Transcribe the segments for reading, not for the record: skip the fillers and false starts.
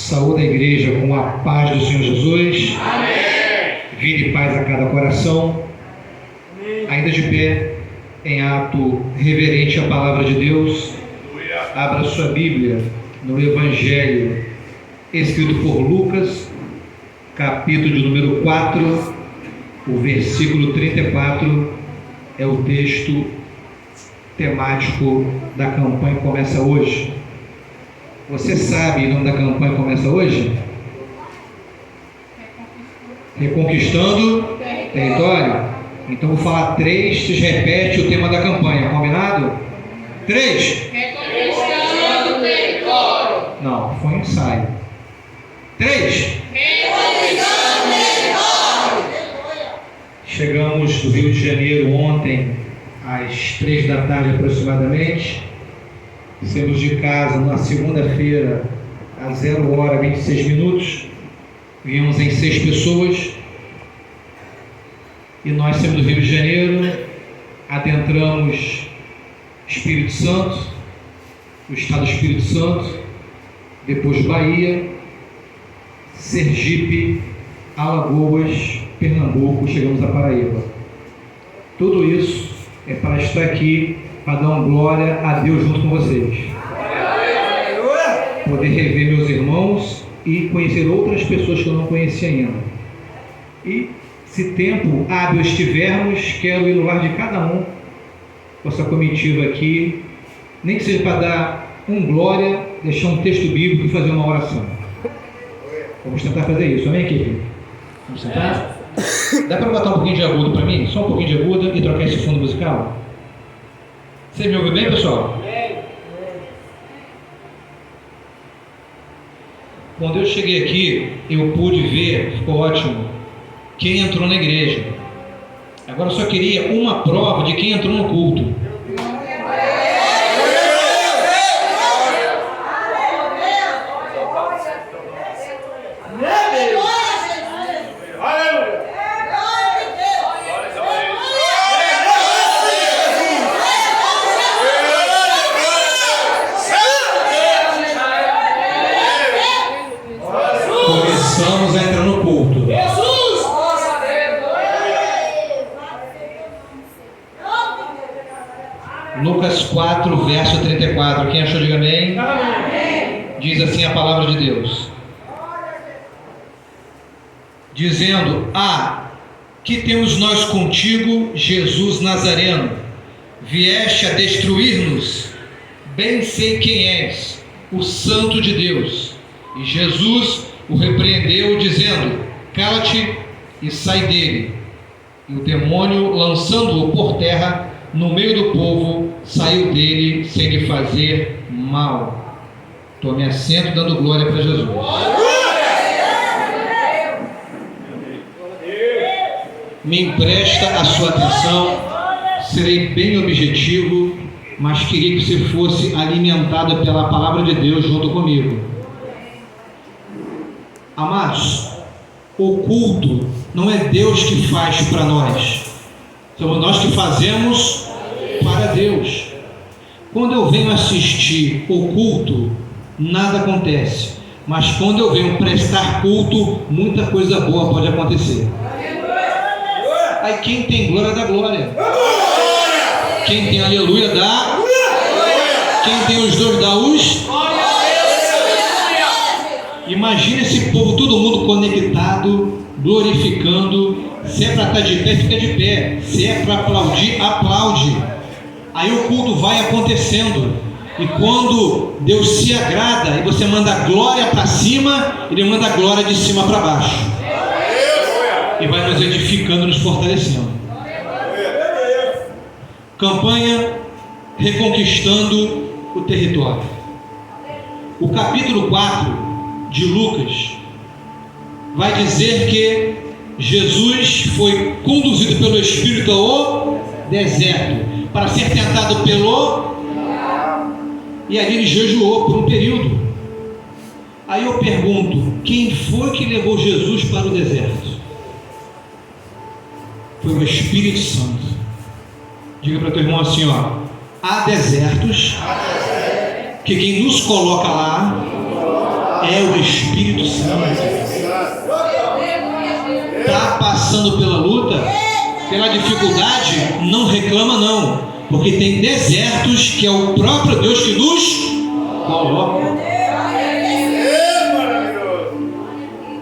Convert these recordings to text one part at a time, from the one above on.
Saúde a igreja com a paz do Senhor Jesus. Amém. Vida e paz a cada coração. Amém. Ainda de pé, em ato reverente à palavra de Deus, abra sua Bíblia no Evangelho escrito por Lucas, capítulo de número 4, o versículo 34 é o texto temático da campanha que começa hoje. Você sabe o nome da campanha que começa hoje? Reconquistando Território. Então vou falar 3, vocês repetem o tema da campanha, combinado? 3. Reconquistando território. Não, foi um ensaio. 3. Reconquistando território. Chegamos do Rio de Janeiro ontem, às 3 da tarde aproximadamente. Saímos de casa na segunda-feira, às 0h26. Viemos em 6 pessoas. E nós saímos do Rio de Janeiro, adentramos Espírito Santo, o estado do Espírito Santo, depois Bahia, Sergipe, Alagoas, Pernambuco, chegamos a Paraíba. Tudo isso é para estar aqui, para dar uma glória a Deus junto com vocês. Poder rever meus irmãos e conhecer outras pessoas que eu não conhecia ainda. E, se tempo hábil estivermos, quero ir no lar de cada um com essa comitiva aqui, nem que seja para dar glória, deixar um texto bíblico e fazer uma oração. Vamos tentar fazer isso, amém, equipe? Vamos tentar? Dá para botar um pouquinho de agudo para mim? Só um pouquinho de agudo e trocar esse fundo musical? Você me ouve bem, pessoal? Quando eu cheguei aqui, eu pude ver, ficou ótimo, quem entrou na igreja. Agora eu só queria uma prova de quem entrou no culto. Começamos a entrar no culto. Lucas 4, verso 34. Quem achou, diga amém. Amém. Diz assim a palavra de Deus: dizendo: que temos nós contigo, Jesus Nazareno? Vieste a destruir-nos? Bem sei quem és, o Santo de Deus. E Jesus o repreendeu, dizendo: cala-te e sai dele. E o demônio, lançando-o por terra, no meio do povo, saiu dele sem lhe fazer mal. Tome assento, dando glória para Jesus. Me empresta a sua atenção, serei bem objetivo, mas queria que você fosse alimentado pela palavra de Deus junto comigo. Amados, o culto não é Deus que faz para nós, somos nós que fazemos para Deus. Quando eu venho assistir o culto, nada acontece, mas quando eu venho prestar culto, muita coisa boa pode acontecer. Aí quem tem glória dá glória, quem tem aleluia dá, quem tem os dois dá os. Imagina esse povo, todo mundo conectado, glorificando. Se é para estar de pé, fica de pé. Se é para aplaudir, aplaude. Aí o culto vai acontecendo. E quando Deus se agrada e você manda glória para cima, Ele manda glória de cima para baixo. E vai nos edificando, nos fortalecendo. Campanha Reconquistando o Território. O capítulo 4 de Lucas vai dizer que Jesus foi conduzido pelo Espírito ao deserto para ser tentado pelo... E ali ele jejuou por um período. Aí eu pergunto, quem foi que levou Jesus para o deserto? Foi o Espírito Santo. Diga para teu irmão assim, há desertos que quem nos coloca lá é o Espírito Santo. Está passando pela luta, pela dificuldade, não reclama não, porque tem desertos que é o próprio Deus que nos coloca.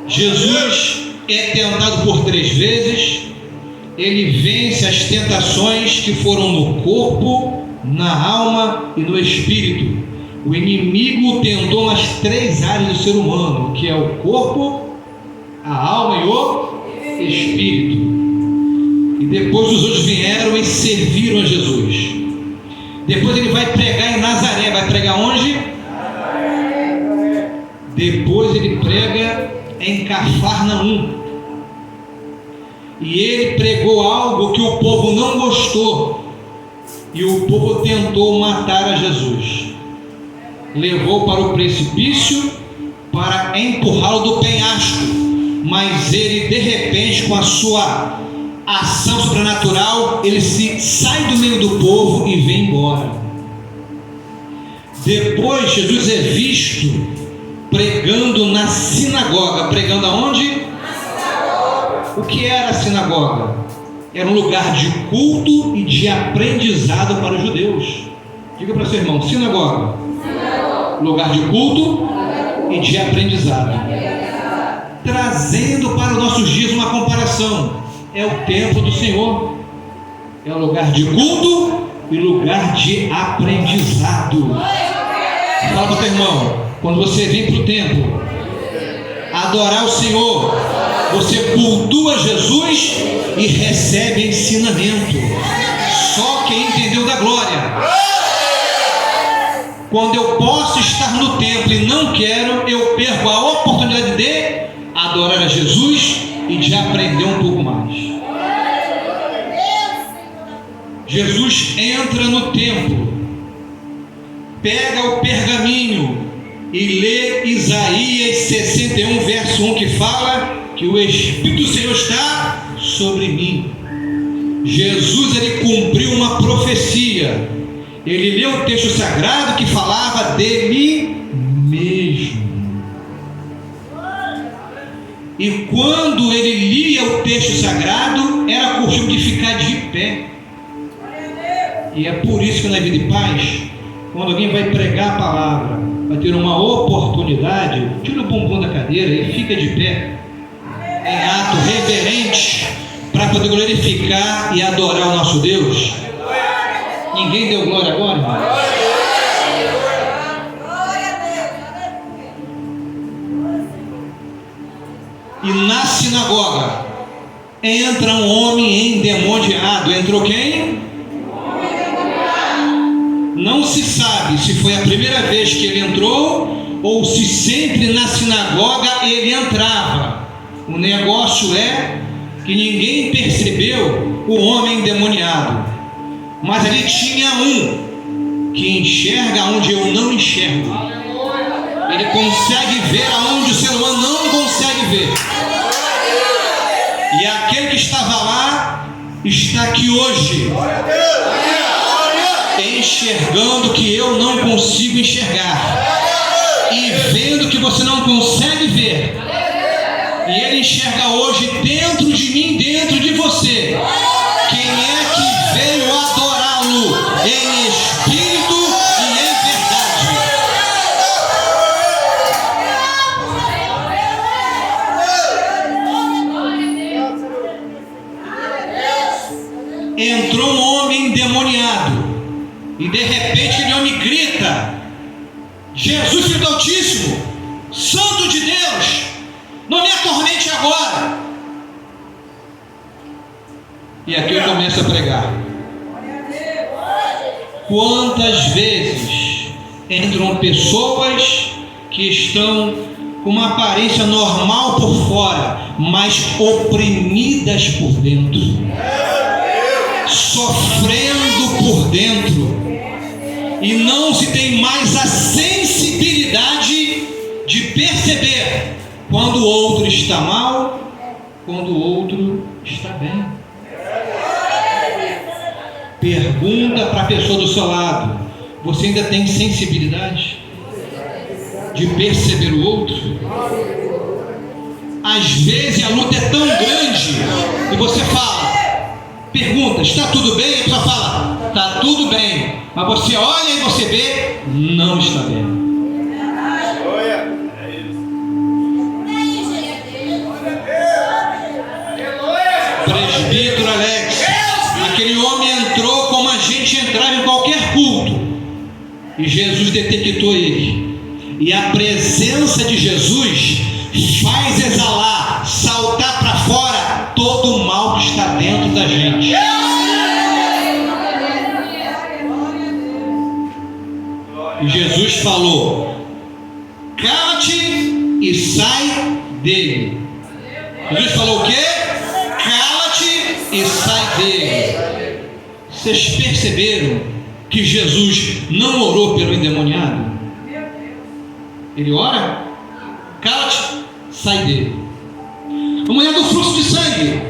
Jesus é tentado por 3 vezes, ele vence as tentações que foram no corpo, na alma e no espírito. O inimigo tentou nas 3 áreas do ser humano, que é o corpo, a alma e o espírito. E depois os outros vieram e serviram a Jesus. Depois ele vai pregar em Nazaré. Vai pregar onde? Depois ele prega em Cafarnaum. E ele pregou algo que o povo não gostou. E o povo tentou matar a Jesus. Levou para o precipício para empurrá-lo do penhasco. Mas ele, de repente, com a sua ação sobrenatural, ele sai do meio do povo e vem embora. Depois Jesus é visto pregando na sinagoga. Pregando aonde? Na sinagoga. O que era a sinagoga? Era um lugar de culto e de aprendizado para os judeus. Diga para seu irmão: sinagoga. Lugar de culto e de aprendizado. Trazendo para os nossos dias uma comparação. É o templo do Senhor. É o lugar de culto e lugar de aprendizado. Fala para o teu irmão: quando você vem para o templo adorar o Senhor, você cultua Jesus e recebe ensinamento. Só quem entendeu da glória. Quando eu posso estar no templo e não quero, eu perco a oportunidade de adorar a Jesus e de aprender um pouco mais. Jesus entra no templo, pega o pergaminho e lê Isaías 61, verso 1, que fala que o Espírito do Senhor está sobre mim. Jesus, ele cumpriu uma profecia. Ele leu o texto sagrado que falava dele mesmo. E quando ele lia o texto sagrado, era costume de ficar de pé. E é por isso que na Vida e Paz, quando alguém vai pregar a palavra, vai ter uma oportunidade, tira o bumbum da cadeira e fica de pé, em ato reverente, para poder glorificar e adorar o nosso Deus. Ninguém deu glória agora, irmão? E na sinagoga entra um homem endemoniado. Entrou quem? Não se sabe se foi a primeira vez que ele entrou ou se sempre na sinagoga ele entrava. O negócio é que ninguém percebeu o homem endemoniado. Mas ali tinha um que enxerga onde eu não enxergo. Ele consegue ver aonde o ser humano não consegue ver. E aquele que estava lá está aqui hoje, enxergando que eu não consigo enxergar e vendo que você não consegue ver. E ele enxerga hoje dentro de mim, dentro de você. Quem é que veio adorá-lo em espírito e em verdade? Entrou um homem endemoniado e de repente aquele homem grita: Jesus, Filho do Altíssimo, Santo de Deus, não me atormente agora. E aqui eu começo a pregar. Quantas vezes entram pessoas que estão com uma aparência normal por fora, mas oprimidas por dentro, sofrendo por dentro, e não se tem mais a sensibilidade de perceber quando o outro está mal, quando o outro está bem. Pergunta para a pessoa do seu lado: você ainda tem sensibilidade? de perceber o outro. Às vezes a luta é tão grande e você fala, pergunta, está tudo bem? A pessoa fala, está tudo bem. Mas você olha e você vê, não está bem. Presbítero Alex, aquele homem entrou como a gente entrava em qualquer culto, e Jesus detectou ele, e a presença de Jesus faz exalar, saltar para fora todo o mal que está dentro da gente. E Jesus falou, cala-te e sai dele. Jesus falou o quê? Cala-te e sai dele. Vocês perceberam que Jesus não orou pelo endemoniado? Ele ora, cala-te, sai dele. A mulher do fluxo de sangue,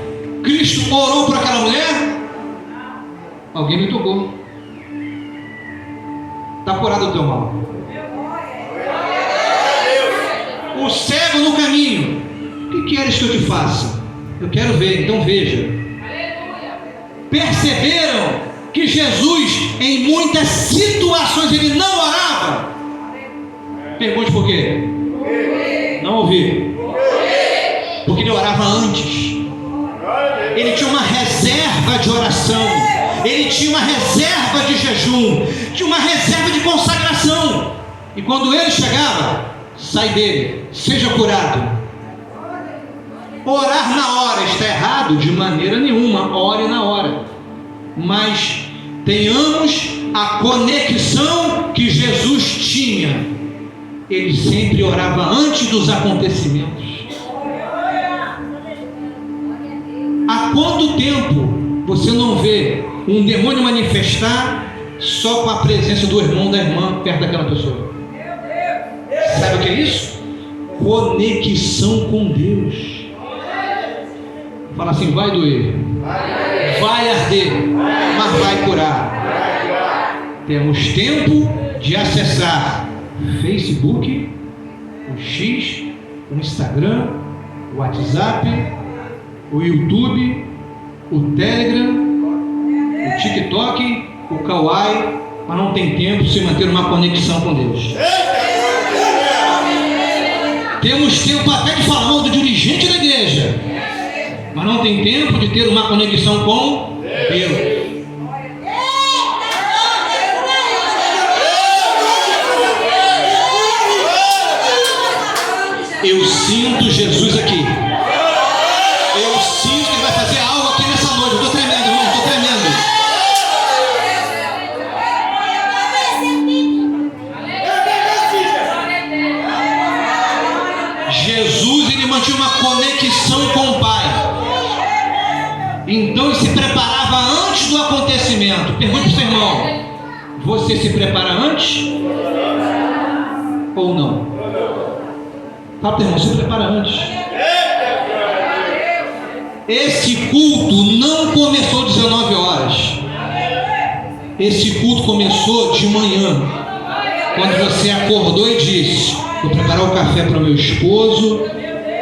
Cristo orou por aquela mulher? Alguém me tocou. Está curado o teu mal. O cego no caminho, o que queres que eu te faça? Eu quero ver, então veja. Perceberam que Jesus, em muitas situações, ele não orava? Pergunte por quê? Não ouvi. Porque ele orava antes. Ele tinha uma reserva de oração. Ele tinha uma reserva de jejum. Tinha uma reserva de consagração. E quando ele chegava, sai dele, seja curado. Orar na hora está errado? De maneira nenhuma, ore na hora. Mas tenhamos a conexão que Jesus tinha. Ele sempre orava antes dos acontecimentos. Há quanto tempo você não vê um demônio manifestar só com a presença do irmão, da irmã, perto daquela pessoa? Sabe o que é isso? Conexão com Deus. Fala assim, vai doer, vai arder, mas vai curar. Temos tempo de acessar Facebook, o X, o Instagram, o WhatsApp, o YouTube, o Telegram, o TikTok, o Kawaii, mas não tem tempo de se manter uma conexão com Deus. Temos tempo até de falar mal do dirigente da igreja, mas não tem tempo de ter uma conexão com Deus. Eu sinto Jesus aqui. Eu sinto que ele vai fazer algo aqui nessa noite. Eu estou tremendo, irmão, estou tremendo. Jesus, ele mantinha uma conexão com o Pai. Então ele se preparava antes do acontecimento. Pergunte para o seu irmão: você se prepara antes ou não? Fala para o irmão, se prepara antes. Esse culto não começou 19 horas. Esse culto começou de manhã, quando você acordou e disse: vou preparar o café para o meu esposo,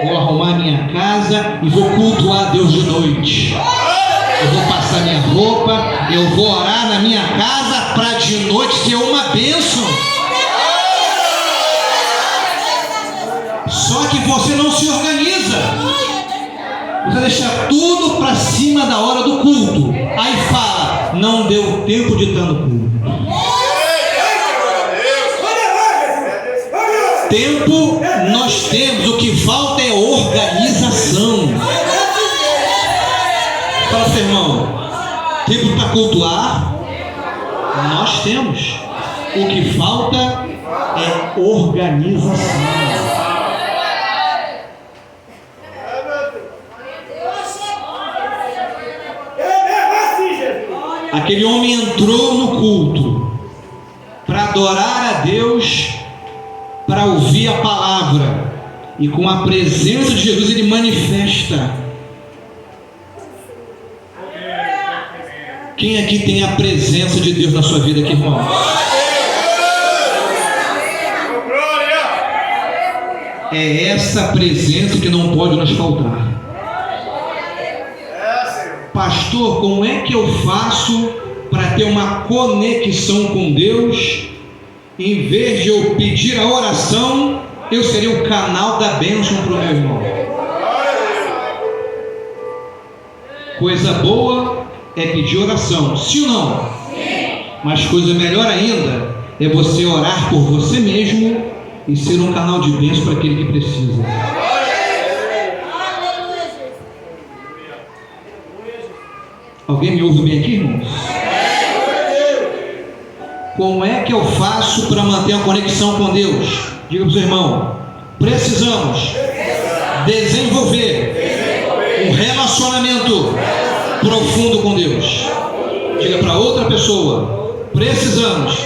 vou arrumar minha casa e vou cultuar a Deus de noite. Eu vou passar minha roupa, eu vou orar na minha casa para de noite ser uma bênção. Só que você não se organiza. Você deixa tudo para cima da hora do culto. Aí fala: não deu tempo de estar no culto. Tempo nós temos, o que falta é organização. Fala, seu irmão, tempo para cultuar nós temos. O que falta é organização. Aquele homem entrou no culto para adorar a Deus, para ouvir a palavra, e com a presença de Jesus ele manifesta. Quem aqui tem a presença de Deus na sua vida aqui, irmão? É essa presença que não pode nos faltar. Pastor, como é que eu faço para ter uma conexão com Deus? Em vez de eu pedir a oração, eu seria o canal da bênção para o meu irmão. Coisa boa é pedir oração, sim ou não? Sim. Mas coisa melhor ainda é você orar por você mesmo e ser um canal de bênção para aquele que precisa. Alguém me ouve bem aqui, irmãos? Como é que eu faço para manter a conexão com Deus? Diga para o seu irmão: precisamos desenvolver um relacionamento profundo com Deus. Diga para outra pessoa: precisamos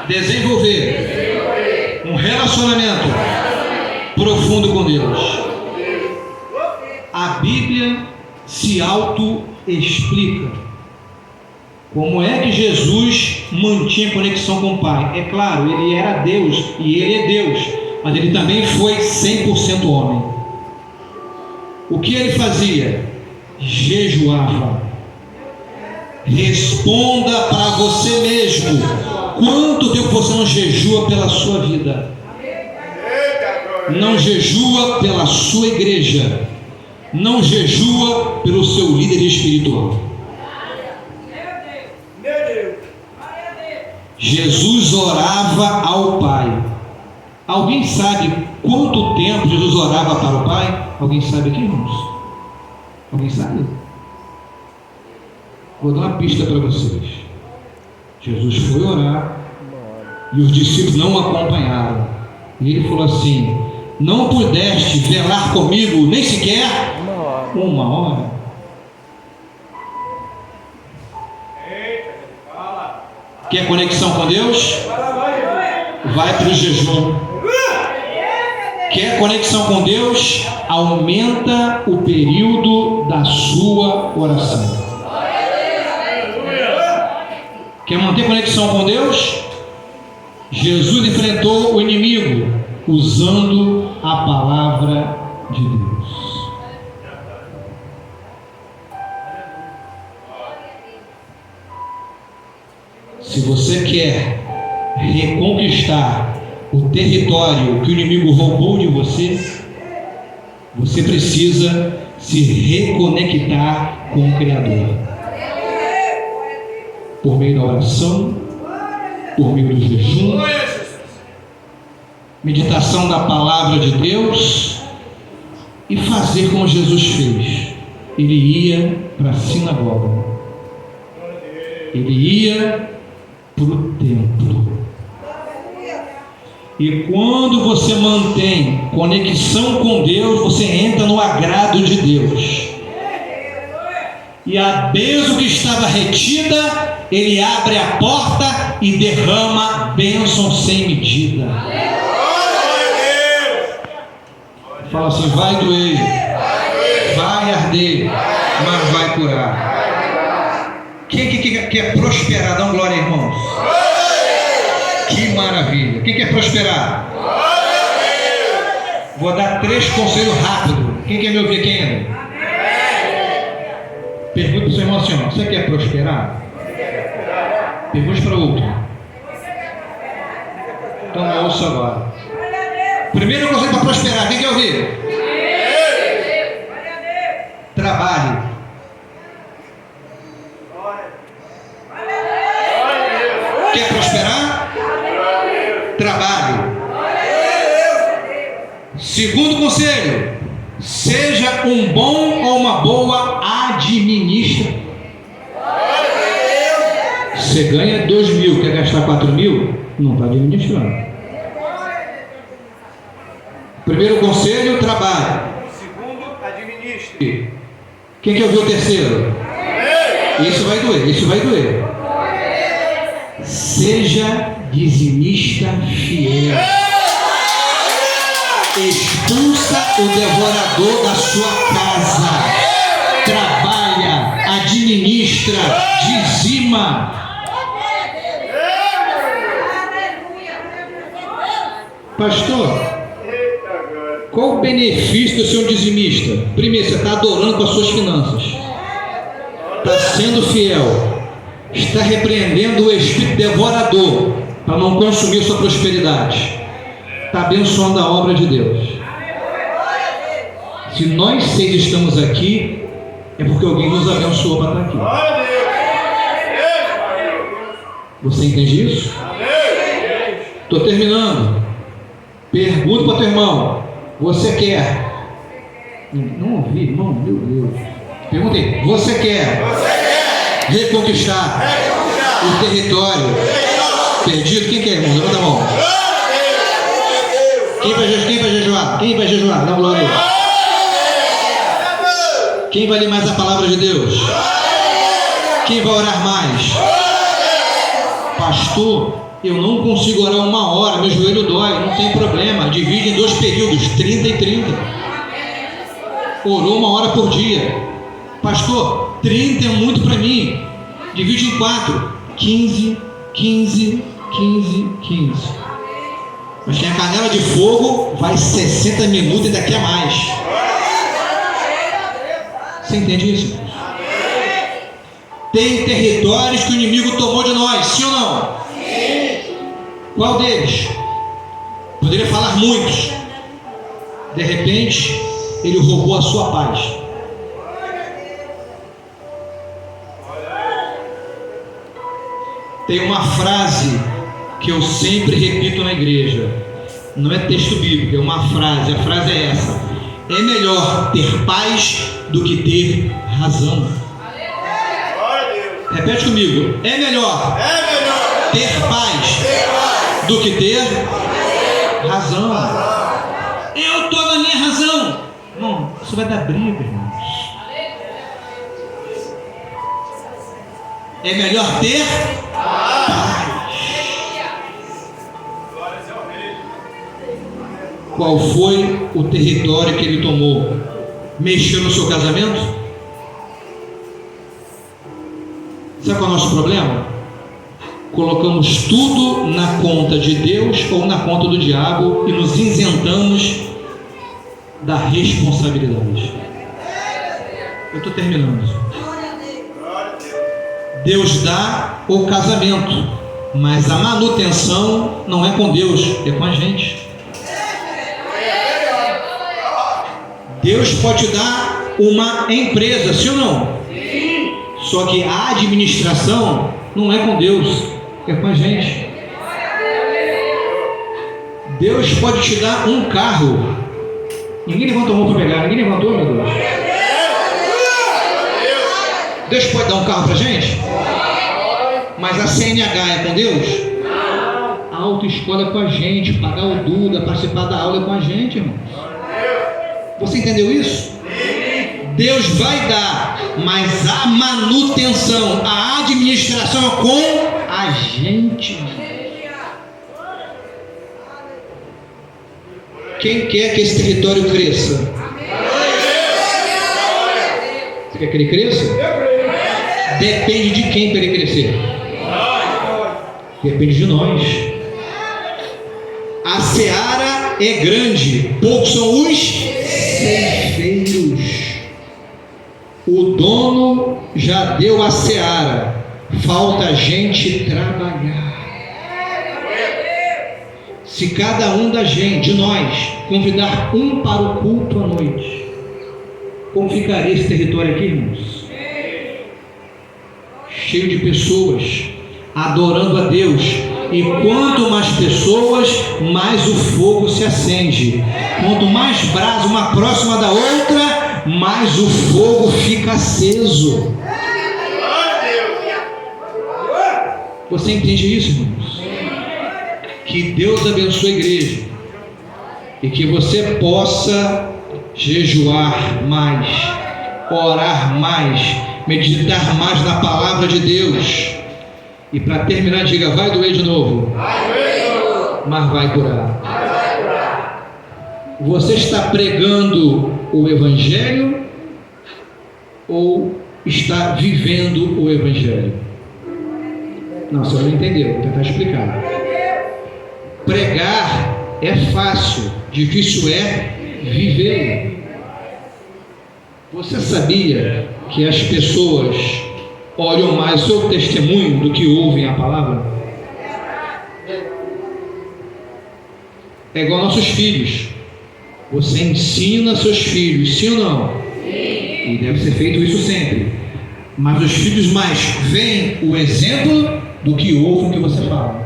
desenvolver um relacionamento profundo com Deus. A Bíblia se auto-explica. Como é que Jesus mantinha conexão com o Pai? É claro, ele era Deus e ele é Deus, mas ele também foi 100% homem. O que ele fazia? Jejuava. Responda para você mesmo: quanto tempo você não jejua pela sua vida? Não jejua pela sua igreja? Não jejua pelo seu líder espiritual? Jesus orava ao Pai. Alguém sabe quanto tempo Jesus orava para o Pai? Alguém sabe aqui, irmãos? Alguém sabe? Vou dar uma pista para vocês. Jesus foi orar e os discípulos não o acompanharam. E ele falou assim: não pudeste velar comigo nem sequer uma hora? Quer conexão com Deus? Vai para o jejum. Quer conexão com Deus? Aumenta o período da sua oração. Quer manter conexão com Deus? Jesus enfrentou o inimigo usando a palavra de Deus. Se você quer reconquistar o território que o inimigo roubou de você, você precisa se reconectar com o Criador. Por meio da oração, por meio do jejum, meditação da palavra de Deus e fazer como Jesus fez. Ele ia para a sinagoga. Ele ia para o templo. E quando você mantém conexão com Deus, você entra no agrado de Deus. E a bênção que estava retida, Ele abre a porta e derrama bênção sem medida. Fala assim: vai doer, vai arder, mas vai curar. Quem quer prosperar? Dá uma glória, irmãos. Que maravilha. Quem quer prosperar? Vou dar 3 conselhos rápidos. Quem quer me ouvir aqui ainda? Pergunta para o seu irmão assim: você quer prosperar? Pergunte para o outro. Então eu ouço agora. Primeiro conselho para prosperar. Quem quer ouvir? Trabalhe. Quer prosperar? Trabalhe. Segundo conselho: seja um bom ou uma boa administrador. Você ganha 2.000, quer gastar 4.000? Não está administrando. Primeiro conselho: trabalhe. Segundo, administre. Quem quer ouvir o terceiro? Isso vai doer, isso vai doer. Seja dizimista fiel. Expulsa o devorador da sua casa. Trabalha, administra, dizima. Pastor, Qual o benefício de ser um dizimista? Primeiro, você está adorando com as suas finanças, está sendo fiel, está repreendendo o espírito devorador para não consumir sua prosperidade, está abençoando a obra de Deus. Se nós 6 estamos aqui, é porque alguém nos abençoou para estar aqui. Você entende isso? Estou terminando. Pergunta para o teu irmão: você quer? Não ouvi, irmão, meu Deus. Perguntei: você quer reconquistar o território perdido? Quem quer, irmão? Levanta a mão. Quem vai jejuar? Quem vai jejuar? Dá glória. Quem vai ler mais a palavra de Deus? Quem vai orar mais? Pastor, eu não consigo orar 1 hora, meu joelho dói. Não tem problema, divide em 2 períodos, 30 e 30. Orou 1 hora por dia. Pastor, 30 é muito para mim. Divide em 4, 15, 15, 15, 15. Mas tem a canela de fogo, vai 60 minutos e daqui a mais. Você entende isso? Tem territórios que o inimigo tomou de nós, sim ou não? Sim. Qual deles? Poderia falar muitos. De repente, ele roubou a sua paz. Tem uma frase que eu sempre repito na igreja. Não é texto bíblico, é uma frase. A frase é essa: é melhor ter paz do que ter razão. Repete comigo: é melhor ter paz do que ter razão. Eu estou na minha razão. Irmão, isso vai dar briga, irmãos. É melhor ter paz. Qual foi o território que ele tomou? Mexeu no seu casamento? Sabe qual é o nosso problema? Colocamos tudo na conta de Deus ou na conta do diabo e nos isentamos da responsabilidade. Eu estou terminando. Deus dá o casamento, mas a manutenção não é com Deus, é com a gente. Deus pode dar uma empresa, sim ou não? Só que a administração não é com Deus, é com a gente. Deus pode te dar um carro. Ninguém levantou a mão para pegar. Ninguém levantou, meu Deus. Deus pode dar um carro para a gente? Mas a CNH é com Deus? A autoescola é com a gente. Pagar o Duda, participar da aula é com a gente, irmãos. Você entendeu isso? Deus vai dar, mas a manutenção, a administração é com a gente. Quem quer que esse território cresça? Você quer que ele cresça? Depende de quem para ele crescer? Depende de nós. A seara é grande, poucos são os ceifeiros. O dono já deu a seara, falta a gente trabalhar. Se cada um da gente, de nós, convidar um para o culto à noite, como ficaria esse território aqui, irmãos? Cheio de pessoas adorando a Deus. E quanto mais pessoas, mais o fogo se acende. Quanto mais brasa uma próxima da outra, mais o fogo fica aceso. Você entende isso, irmãos? Que Deus abençoe a igreja e que você possa jejuar mais, orar mais, meditar mais na palavra de Deus. E para terminar, diga: vai doer de novo, mas vai curar. Você está pregando o Evangelho ou está vivendo o Evangelho? Não, você não entendeu, vou tentar explicar. Pregar é fácil, difícil é vivê-lo. Você sabia que as pessoas olham mais o seu testemunho do que ouvem a palavra? É igual nossos filhos. Você ensina seus filhos, sim ou não? Sim. E deve ser feito isso sempre. Mas os filhos mais veem o exemplo do que ouvem o que você fala.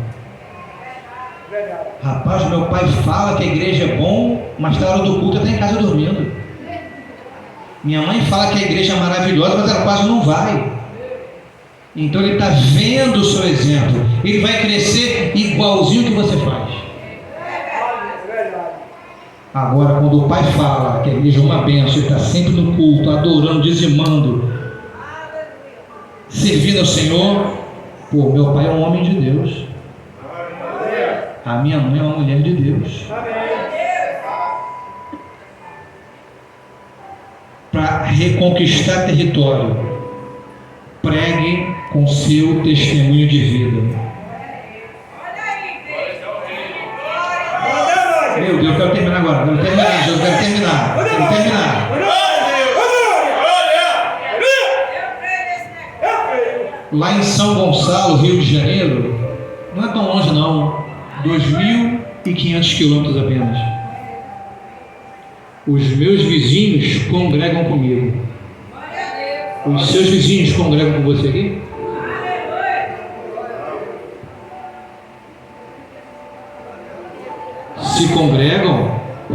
Rapaz, meu pai fala que a igreja é bom, mas na hora do culto está em casa dormindo. Minha mãe fala que a igreja é maravilhosa, mas ela quase não vai. Então ele está vendo o seu exemplo. Ele vai crescer igualzinho que você faz. Agora, quando o pai fala que a igreja é uma bênção, ele está sempre no culto, adorando, dizimando, servindo ao Senhor. Pô, meu pai é um homem de Deus. A minha mãe é uma mulher de Deus. Para reconquistar território, pregue com seu testemunho de vida. Meu Deus, eu quero terminar agora. Eu quero terminar. Lá em São Gonçalo, Rio de Janeiro, não é tão longe não, 2.500 quilômetros apenas. Os meus vizinhos congregam comigo. Os seus vizinhos congregam com você aqui? Se congregam,